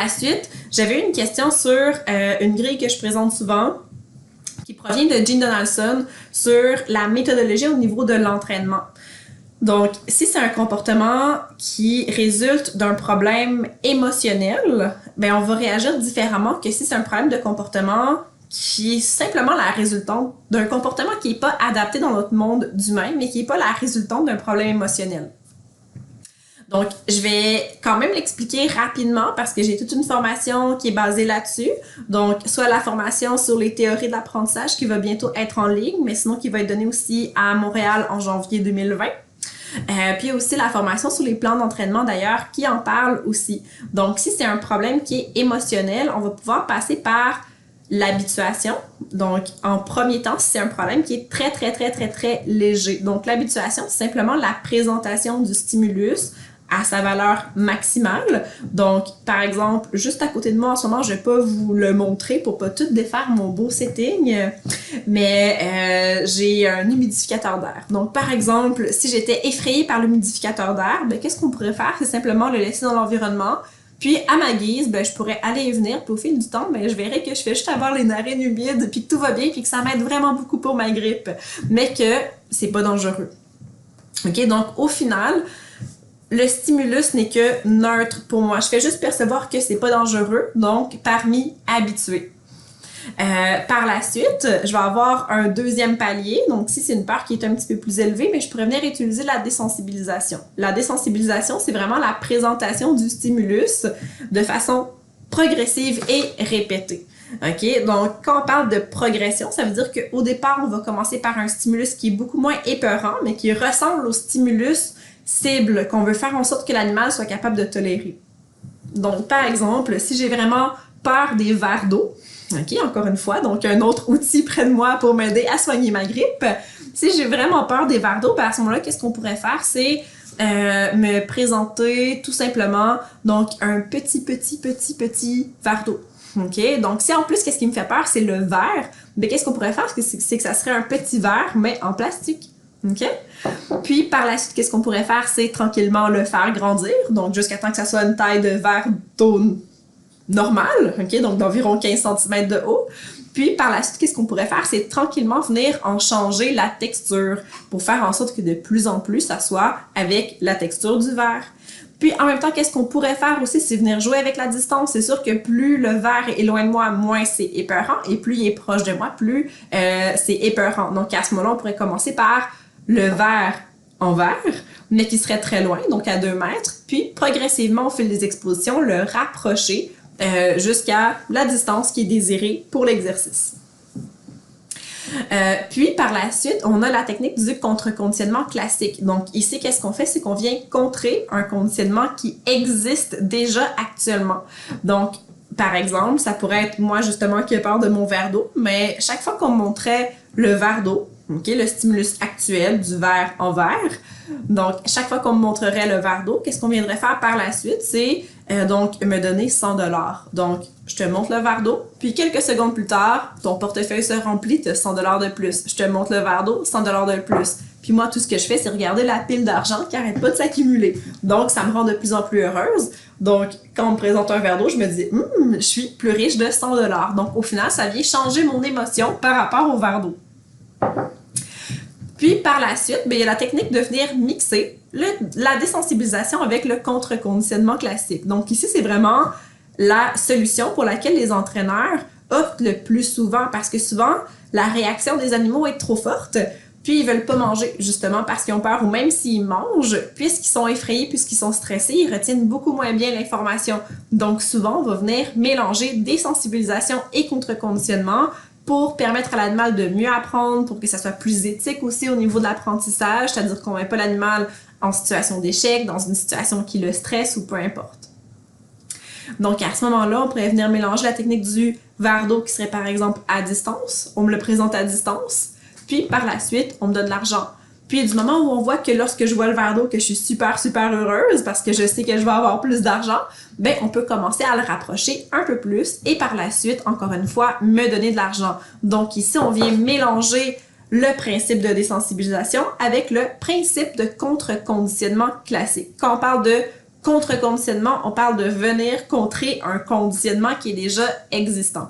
la suite, j'avais une question sur une grille que je présente souvent, qui provient de Jean Donaldson sur la méthodologie au niveau de l'entraînement. Donc, si c'est un comportement qui résulte d'un problème émotionnel, ben on va réagir différemment que si c'est un problème de comportement qui est simplement la résultante d'un comportement qui n'est pas adapté dans notre monde d'humain, mais qui n'est pas la résultante d'un problème émotionnel. Donc, je vais quand même l'expliquer rapidement parce que j'ai toute une formation qui est basée là-dessus. Donc, soit la formation sur les théories de l'apprentissage qui va bientôt être en ligne, mais sinon qui va être donnée aussi à Montréal en janvier 2020. Puis aussi la formation sur les plans d'entraînement d'ailleurs qui en parle aussi. Donc, si c'est un problème qui est émotionnel, on va pouvoir passer par l'habituation. Donc, en premier temps, c'est un problème qui est très léger. Donc, l'habituation, c'est simplement la présentation du stimulus à sa valeur maximale. Donc, par exemple, juste à côté de moi en ce moment, je vais pas vous le montrer pour pas tout défaire mon beau setting, mais j'ai un humidificateur d'air. Donc, par exemple, si j'étais effrayée par l'humidificateur d'air, ben, qu'est-ce qu'on pourrait faire? C'est simplement le laisser dans l'environnement. Puis, à ma guise, ben, je pourrais aller et venir. Puis, au fil du temps, ben, je verrai que je fais juste avoir les narines humides, puis que tout va bien, puis que ça m'aide vraiment beaucoup pour ma grippe. Mais que c'est pas dangereux. OK? Donc, au final, le stimulus n'est que neutre pour moi. Je fais juste percevoir que c'est pas dangereux, donc parmi habitués. Par la suite, je vais avoir un deuxième palier. Donc, si c'est une peur qui est un petit peu plus élevée, mais je pourrais venir utiliser la désensibilisation. La désensibilisation, c'est vraiment la présentation du stimulus de façon progressive et répétée. OK? Donc, quand on parle de progression, ça veut dire qu'au départ, on va commencer par un stimulus qui est beaucoup moins épeurant, mais qui ressemble au stimulus cible qu'on veut faire en sorte que l'animal soit capable de tolérer. Donc, par exemple, si j'ai vraiment peur des verres d'eau, OK, encore une fois, donc un autre outil près de moi pour m'aider à soigner ma grippe. Si j'ai vraiment peur des verres d'eau, ben à ce moment-là, qu'est-ce qu'on pourrait faire? C'est me présenter tout simplement donc un petit verre d'eau. OK? Donc, si en plus, qu'est-ce qui me fait peur, c'est le verre, ben qu'est-ce qu'on pourrait faire? C'est que ça serait un petit verre, mais en plastique. OK? Puis, par la suite, qu'est-ce qu'on pourrait faire? C'est tranquillement le faire grandir, donc jusqu'à temps que ça soit une taille de verre d'eau normale, OK? Donc d'environ 15 cm de haut. Puis, par la suite, qu'est-ce qu'on pourrait faire? C'est tranquillement venir en changer la texture pour faire en sorte que de plus en plus, ça soit avec la texture du verre. Puis, en même temps, qu'est-ce qu'on pourrait faire aussi? C'est venir jouer avec la distance. C'est sûr que plus le verre est loin de moi, moins c'est épeurant. Et plus il est proche de moi, plus c'est épeurant. Donc, à ce moment-là, on pourrait commencer par le verre en verre, mais qui serait très loin, donc à 2 mètres. Puis, progressivement, au fil des expositions, le rapprocher jusqu'à la distance qui est désirée pour l'exercice. Puis, par la suite, on a la technique du contre-conditionnement classique. Donc, ici, qu'est-ce qu'on fait? C'est qu'on vient contrer un conditionnement qui existe déjà actuellement. Donc, par exemple, ça pourrait être moi, justement, qui ai peur de mon verre d'eau, mais chaque fois qu'on me montrait le verre d'eau, okay, le stimulus actuel du verre en verre, donc, chaque fois qu'on me montrerait le verre d'eau, qu'est-ce qu'on viendrait faire par la suite? C'est donc me donner 100 $. Donc, je te montre le verre d'eau, puis quelques secondes plus tard, ton portefeuille se remplit, tu as 100 $ de plus. Je te montre le verre d'eau, 100 $ de plus. Puis moi, tout ce que je fais, c'est regarder la pile d'argent qui n'arrête pas de s'accumuler. Donc, ça me rend de plus en plus heureuse. Donc, quand on me présente un verre d'eau, je me dis « je suis plus riche de 100 $. Donc, au final, ça vient changer mon émotion par rapport au verre d'eau. Puis, par la suite, il y a la technique de venir mixer la désensibilisation avec le contre-conditionnement classique. Donc, ici, c'est vraiment la solution pour laquelle les entraîneurs optent le plus souvent parce que souvent, la réaction des animaux est trop forte, puis ils veulent pas manger justement parce qu'ils ont peur ou même s'ils mangent, puisqu'ils sont effrayés, puisqu'ils sont stressés, ils retiennent beaucoup moins bien l'information. Donc, souvent, on va venir mélanger désensibilisation et contre-conditionnement pour permettre à l'animal de mieux apprendre, pour que ça soit plus éthique aussi au niveau de l'apprentissage, c'est-à-dire qu'on ne met pas l'animal en situation d'échec, dans une situation qui le stresse ou peu importe. Donc, à ce moment-là, on pourrait venir mélanger la technique du verre d'eau qui serait par exemple à distance. On me le présente à distance, puis par la suite, on me donne de l'argent. Puis du moment où on voit que lorsque je vois le verre d'eau que je suis super heureuse parce que je sais que je vais avoir plus d'argent, ben on peut commencer à le rapprocher un peu plus et par la suite, encore une fois, me donner de l'argent. Donc ici, on vient mélanger le principe de désensibilisation avec le principe de contre-conditionnement classique. Quand on parle de contre-conditionnement, on parle de venir contrer un conditionnement qui est déjà existant.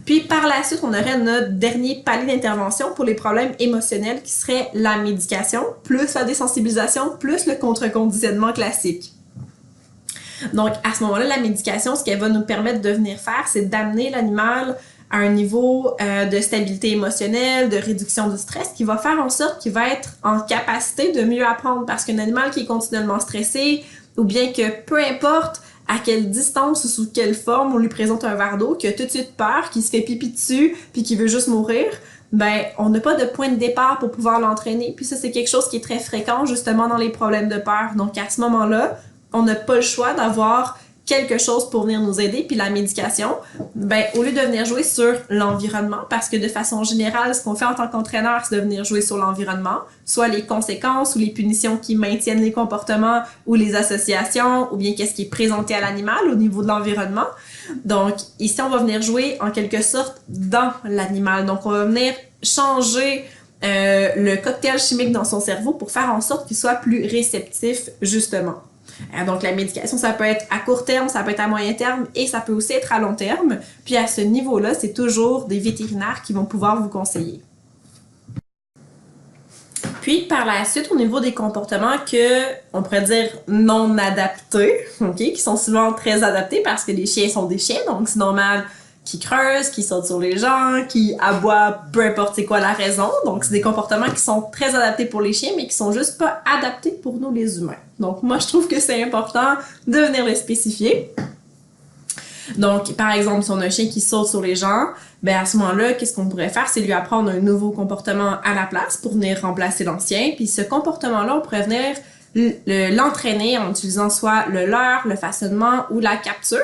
Puis par la suite, on aurait notre dernier palier d'intervention pour les problèmes émotionnels qui serait la médication, plus la désensibilisation, plus le contre-conditionnement classique. Donc à ce moment-là, la médication, ce qu'elle va nous permettre de venir faire, c'est d'amener l'animal à un niveau de stabilité émotionnelle, de réduction du stress, qui va faire en sorte qu'il va être en capacité de mieux apprendre. Parce qu'un animal qui est continuellement stressé, ou bien que peu importe à quelle distance ou sous quelle forme on lui présente un verre d'eau, qui a tout de suite peur, qui se fait pipi dessus, puis qui veut juste mourir, ben on n'a pas de point de départ pour pouvoir l'entraîner. Puis ça, c'est quelque chose qui est très fréquent justement dans les problèmes de peur. Donc à ce moment-là, on n'a pas le choix d'avoir quelque chose pour venir nous aider, puis la médication, ben au lieu de venir jouer sur l'environnement, parce que de façon générale, ce qu'on fait en tant qu'entraîneur, c'est de venir jouer sur l'environnement, soit les conséquences ou les punitions qui maintiennent les comportements ou les associations, ou bien qu'est-ce qui est présenté à l'animal au niveau de l'environnement. Donc ici, on va venir jouer en quelque sorte dans l'animal. Donc on va venir changer le cocktail chimique dans son cerveau pour faire en sorte qu'il soit plus réceptif, justement. Donc la médication, ça peut être à court terme, ça peut être à moyen terme et ça peut aussi être à long terme. Puis à ce niveau-là, c'est toujours des vétérinaires qui vont pouvoir vous conseiller. Puis par la suite, au niveau des comportements que on pourrait dire non adaptés, ok, qui sont souvent très adaptés parce que les chiens sont des chiens, donc c'est normal qu'ils creusent, qu'ils sautent sur les gens, qu'ils aboient, peu importe c'est quoi la raison. Donc c'est des comportements qui sont très adaptés pour les chiens, mais qui sont juste pas adaptés pour nous les humains. Donc moi je trouve que c'est important de venir les spécifier. Donc par exemple, si on a un chien qui saute sur les gens, ben à ce moment-là, qu'est-ce qu'on pourrait faire? C'est lui apprendre un nouveau comportement à la place pour venir remplacer l'ancien. Puis ce comportement-là, on pourrait venir l'entraîner en utilisant soit le leurre, le façonnement ou la capture.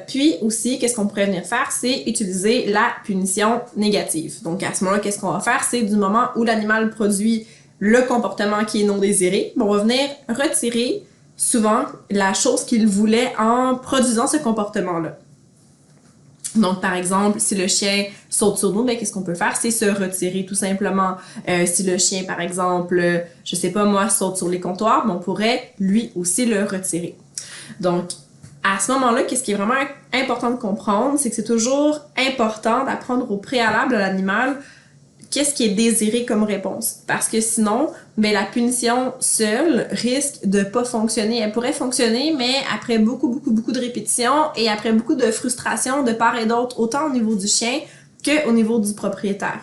Puis aussi, qu'est-ce qu'on pourrait venir faire? C'est utiliser la punition négative. Donc à ce moment-là, qu'est-ce qu'on va faire? C'est du moment où l'animal produit le comportement qui est non désiré, on va venir retirer souvent la chose qu'il voulait en produisant ce comportement-là. Donc, par exemple, si le chien saute sur nous, ben, qu'est-ce qu'on peut faire? C'est se retirer tout simplement. Si le chien, par exemple, je sais pas moi, saute sur les comptoirs, ben, on pourrait lui aussi le retirer. Donc, à ce moment-là, qu'est-ce qui est vraiment important de comprendre, c'est que c'est toujours important d'apprendre au préalable à l'animal qu'est-ce qui est désiré comme réponse. Parce que sinon, ben, la punition seule risque de pas fonctionner. Elle pourrait fonctionner, mais après beaucoup de répétitions et après beaucoup de frustration de part et d'autre, autant au niveau du chien qu'au niveau du propriétaire.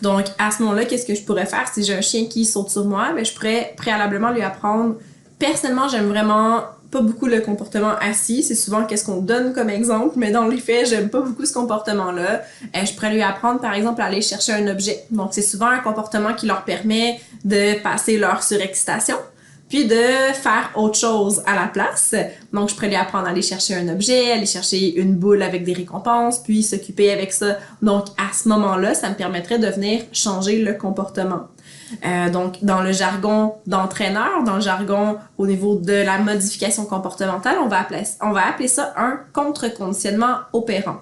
Donc, à ce moment-là, qu'est-ce que je pourrais faire? Si j'ai un chien qui saute sur moi, ben, je pourrais préalablement lui apprendre. Personnellement, j'aime vraiment pas beaucoup le comportement assis. C'est souvent qu'est-ce qu'on donne comme exemple, mais dans les faits, j'aime pas beaucoup ce comportement-là. Je pourrais lui apprendre, par exemple, à aller chercher un objet. Donc, c'est souvent un comportement qui leur permet de passer leur surexcitation, puis de faire autre chose à la place. Donc, je pourrais lui apprendre à aller chercher un objet, aller chercher une boule avec des récompenses, puis s'occuper avec ça. Donc, à ce moment-là, ça me permettrait de venir changer le comportement. Donc, dans le jargon d'entraîneur, dans le jargon au niveau de la modification comportementale, on va appeler ça un contre-conditionnement opérant.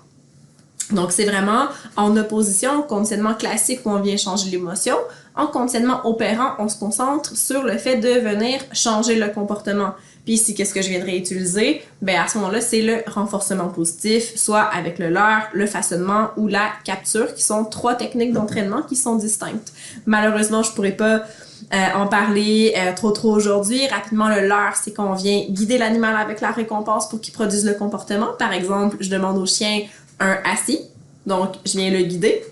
Donc, c'est vraiment en opposition au conditionnement classique où on vient changer l'émotion. En conditionnement opérant, on se concentre sur le fait de venir changer le comportement. Puis ici, qu'est-ce que je viendrais utiliser? Ben à ce moment-là, c'est le renforcement positif, soit avec le leurre, le façonnement ou la capture, qui sont 3 techniques d'entraînement qui sont distinctes. Malheureusement, je pourrais pas en parler trop aujourd'hui. Rapidement, le leurre, c'est qu'on vient guider l'animal avec la récompense pour qu'il produise le comportement. Par exemple, je demande au chien un assis, donc je viens le guider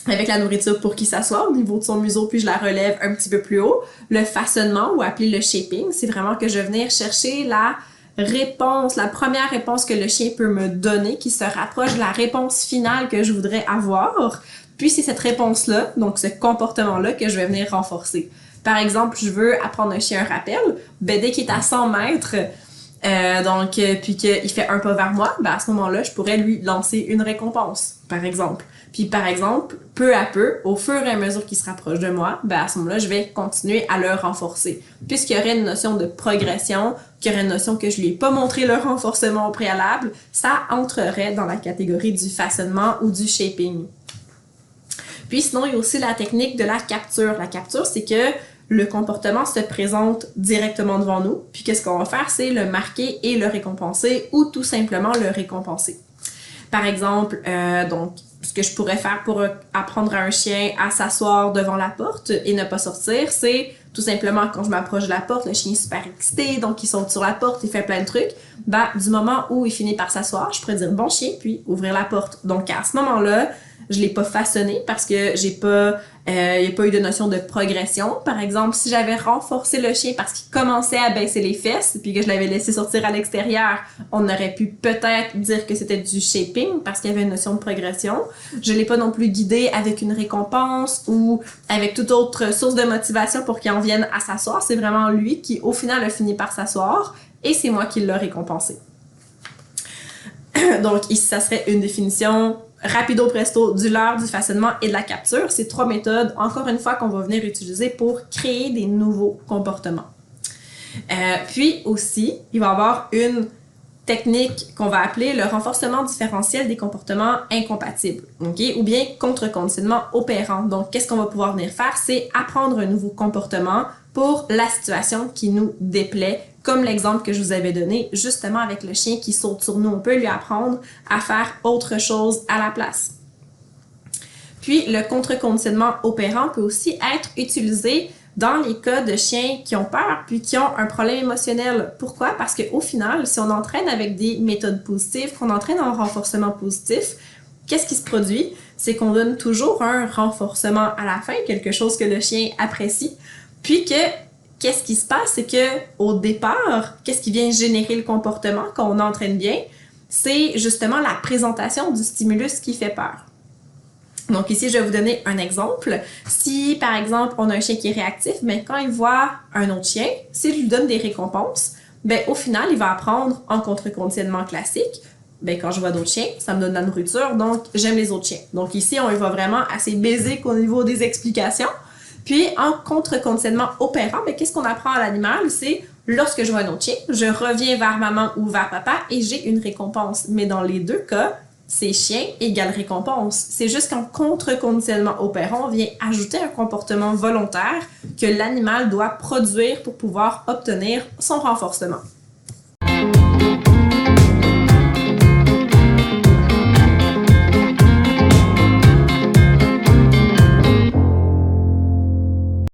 avec la nourriture pour qu'il s'assoie au niveau de son museau, puis je la relève un petit peu plus haut. Le façonnement, ou appelé le shaping, c'est vraiment que je vais venir chercher la réponse, la première réponse que le chien peut me donner, qui se rapproche de la réponse finale que je voudrais avoir. Puis c'est cette réponse-là, donc ce comportement-là, que je vais venir renforcer. Par exemple, je veux apprendre un chien un rappel, ben dès qu'il est à 100 mètres, puis qu'il fait un pas vers moi, ben à ce moment-là, je pourrais lui lancer une récompense, par exemple. Puis par exemple, peu à peu, au fur et à mesure qu'il se rapproche de moi, ben à ce moment-là, je vais continuer à le renforcer. Puisqu'il y aurait une notion de progression, qu'il y aurait une notion que je lui ai pas montré le renforcement au préalable, ça entrerait dans la catégorie du façonnement ou du shaping. Puis sinon, il y a aussi la technique de la capture. La capture, c'est que le comportement se présente directement devant nous, puis qu'est-ce qu'on va faire, c'est le marquer et le récompenser ou tout simplement le récompenser. Par exemple, donc, ce que je pourrais faire pour apprendre à un chien à s'asseoir devant la porte et ne pas sortir, c'est tout simplement quand je m'approche de la porte, le chien est super excité, donc il saute sur la porte, il fait plein de trucs. Du moment où il finit par s'asseoir, je pourrais dire bon chien, puis ouvrir la porte. Donc à ce moment-là, je l'ai pas façonné parce que il n'y a pas eu de notion de progression. Par exemple, si j'avais renforcé le chien parce qu'il commençait à baisser les fesses puis que je l'avais laissé sortir à l'extérieur, on aurait pu peut-être dire que c'était du shaping parce qu'il y avait une notion de progression. Je l'ai pas non plus guidé avec une récompense ou avec toute autre source de motivation pour qu'il en vienne à s'asseoir. C'est vraiment lui qui, au final, a fini par s'asseoir et c'est moi qui l'ai récompensé. Donc ici, ça serait une définition rapido presto du leurre, du façonnement et de la capture. C'est 3 méthodes, encore une fois, qu'on va venir utiliser pour créer des nouveaux comportements. Puis aussi, il va y avoir une technique qu'on va appeler le renforcement différentiel des comportements incompatibles, okay? Ou bien contre-conditionnement opérant. Donc, qu'est-ce qu'on va pouvoir venir faire? C'est apprendre un nouveau comportement pour la situation qui nous déplaît, comme l'exemple que je vous avais donné, justement avec le chien qui saute sur nous. On peut lui apprendre à faire autre chose à la place. Puis, le contre-conditionnement opérant peut aussi être utilisé dans les cas de chiens qui ont peur puis qui ont un problème émotionnel. Pourquoi? Parce qu'au final, si on entraîne avec des méthodes positives, qu'on entraîne en renforcement positif, qu'est-ce qui se produit? C'est qu'on donne toujours un renforcement à la fin, quelque chose que le chien apprécie, puis que qu'est-ce qui se passe? C'est que au départ, qu'est-ce qui vient générer le comportement quand on entraîne bien? C'est justement la présentation du stimulus qui fait peur. Donc ici, je vais vous donner un exemple. Si, par exemple, on a un chien qui est réactif, mais quand il voit un autre chien, s'il lui donne des récompenses, au final, il va apprendre en contre-conditionnement classique. Quand je vois d'autres chiens, ça me donne de la nourriture, donc j'aime les autres chiens. Donc ici, on y va vraiment assez basique au niveau des explications. Puis, en contre-conditionnement opérant, qu'est-ce qu'on apprend à l'animal? C'est lorsque je vois un autre chien, je reviens vers maman ou vers papa et j'ai une récompense. Mais dans les deux cas, c'est chien égale récompense. C'est juste qu'en contre-conditionnement opérant, on vient ajouter un comportement volontaire que l'animal doit produire pour pouvoir obtenir son renforcement.